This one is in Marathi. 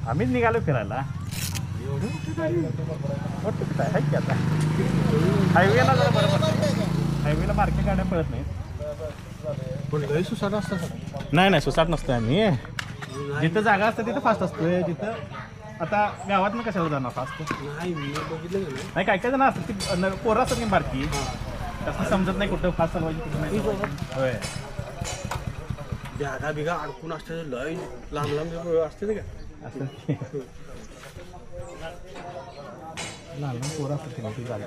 आम्हीच निघालो फिरायला. आहे की आता हायवेला जरा बरं पडतं. हायवेला बारक्या गाड्या पळत नाहीत. सुसाट असतात. नाही सुसाट नसतोय आम्ही. जिथं जागा असतं तिथं फास्ट असतोय. जिथं आता गावातनं कशाला जाणार फास्ट? नाही मी बघितलं नाही काय जण असतात ती पोरं असतात की बारकी, तसं समजत नाही कुठं फास्ट चालवायची कुठं नाही. होय बॅगा बिगा अडकून असते लय लांब लांब असते का असं लहान पोरं असतात ती गाडी.